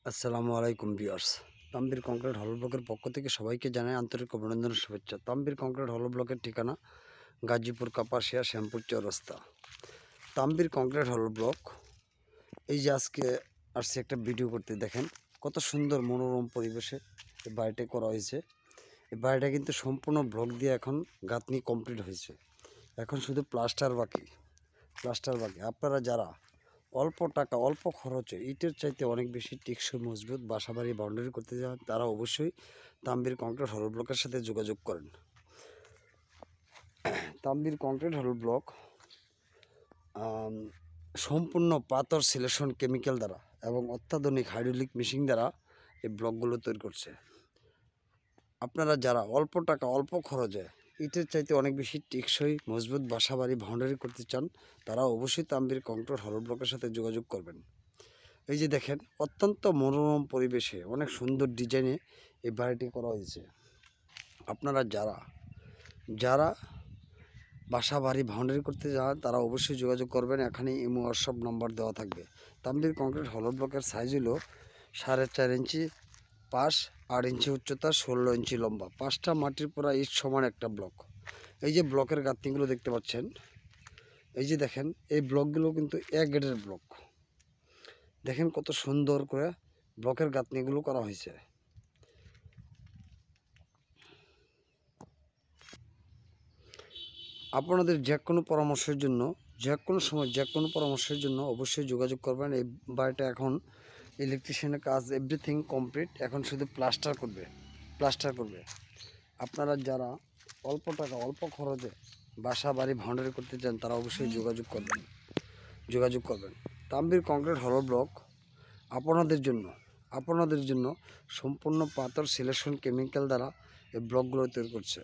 আসসালামু আলাইকুম viewers. Tambir concrete হল ব্লকের পক্ষ থেকে সবাইকে জানাই আন্তরিক অভিনন্দন ও শুভেচ্ছা। তাম্বির কংক্রিট হল ব্লকের ঠিকানা গাজীপুর কাপাসিয়া শ্যামপুর চৌরাস্তা। তাম্বির কংক্রিট হল ব্লক এই যে আজকে আসছে একটা ভিডিও করতে, দেখেন কত সুন্দর মনোরম পরিবেশে এই বাড়িটা করা হয়েছে। এই বাড়িটা কিন্তু সম্পূর্ণ ব্লক দিয়ে এখন গাঁথনি কমপ্লিট হয়েছে, এখন শুধু প্লাস্টার বাকি। আপনারা যারা অল্প টাকা অল্প খরচে ইটের চাইতে অনেক বেশি টেকসই মজবুত বাসাবাড়ি বাউন্ডারি করতে যান, তারা অবশ্যই তাম্বির কংক্রিট হল ব্লকের সাথে যোগাযোগ করেন। তাম্বির কংক্রিট হল ব্লক সম্পূর্ণ পাথর সিলেকশন কেমিক্যাল দ্বারা এবং অত্যাধুনিক হাইড্রোলিক মেশিন দ্বারা এই ব্লকগুলো তৈরি করছে। আপনারা যারা অল্প টাকা অল্প খরচে ইটের চাইতে অনেক বেশি টেকসই মজবুত বাসাবাড়ি বাউন্ডারি করতে চান, তারা অবশ্যই তাম্বির কংক্রিট হল ব্লকের সাথে যোগাযোগ করবেন। এই যে দেখেন অত্যন্ত মনোরম পরিবেশে অনেক সুন্দর ডিজাইনে এই বাড়িটি করা হয়েছে। আপনারা যারা যারা বাসা বাড়ি বাউন্ডারি করতে যান, তারা অবশ্যই যোগাযোগ করবেন। এখানে ইমো হোয়াটসঅ্যাপ নাম্বার দেওয়া থাকবে। তাম্বির কংক্রিট হল ব্লকের সাইজ হলো 4.5 ইঞ্চি পাশ, 8 ইঞ্চি উচ্চতা, 16 ইঞ্চি লম্বা, 5টা মাটির পোড়া ইট সমান একটা ব্লক। এই যে ব্লকের গাঁথনিগুলো দেখতে পাচ্ছেন, এই যে দেখেন এই ব্লকগুলো কিন্তু এক গ্রেডের ব্লক। দেখেন কত সুন্দর করে ব্লকের গাঁথনিগুলো করা হয়েছে। আপনাদের যে কোনো পরামর্শের জন্য, যে কোনো সময় যে কোনো পরামর্শের জন্য অবশ্যই যোগাযোগ করবেন। এই বাড়িটা এখন ইলেকট্রিশিয়ানের কাজ এভরিথিং কমপ্লিট, এখন শুধু প্লাস্টার করবে। আপনারা যারা অল্প টাকা অল্প খরচে বাসা বাড়ি বাউন্ডারি করতে চান, তারা অবশ্যই যোগাযোগ করবেন। তাম্বির কংক্রিট হল ব্লক আপনাদের জন্য সম্পূর্ণ পাথর সিলেকশন কেমিক্যাল দ্বারা এই ব্লকগুলো তৈরি করছে।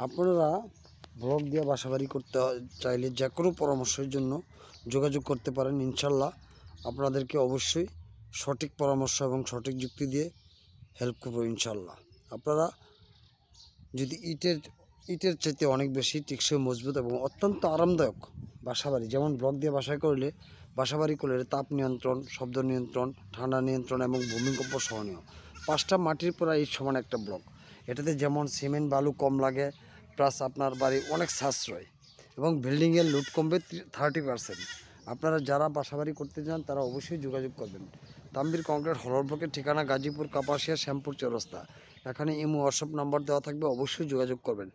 আপনারা ব্লক দিয়ে বাসাবাড়ি করতে চাইলে যে কোনো পরামর্শের জন্য যোগাযোগ করতে পারেন। ইনশাল্লাহ আপনাদেরকে অবশ্যই সঠিক পরামর্শ এবং সঠিক যুক্তি দিয়ে হেল্প করবো ইনশাল্লাহ। আপনারা যদি ইটের চাইতে অনেক বেশি টেকসই মজবুত এবং অত্যন্ত আরামদায়ক বাসাবাড়ি, যেমন ব্লক দিয়ে বাসাবাড়ি করলে তাপ নিয়ন্ত্রণ, শব্দ নিয়ন্ত্রণ, ঠান্ডা নিয়ন্ত্রণ এবং ভূমিকম্প সহনীয়, 5টা মাটির পোড়া ইট সমান একটা ব্লক। এটাতে যেমন সিমেন্ট বালু কম লাগে, প্লাস আপনার বাড়ি অনেক সাশ্রয় এবং বিল্ডিংয়ের লোড কমবে 30%। আপনারা যারা বাসাবাড়ি করতে চান, তারা অবশ্যই যোগাযোগ করবেন। তাম্বির কংক্রিট হল ব্লকের ঠিকানা গাজীপুর কাপাসিয়া শ্যামপুর চৌরাস্তা। এখানে ইমো হোয়াটসঅ্যাপ নাম্বার দেওয়া থাকবে, অবশ্যই যোগাযোগ করবেন।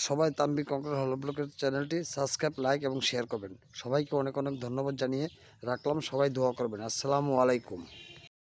সবাই তাম্বির কংক্রিট হল ব্লকের চ্যানেলটি সাবস্ক্রাইব, লাইক এবং শেয়ার করবেন। সবাইকে অনেক অনেক ধন্যবাদ জানিয়ে রাখলাম। সবাই দোয়া করবেন। আসসালামু আলাইকুম।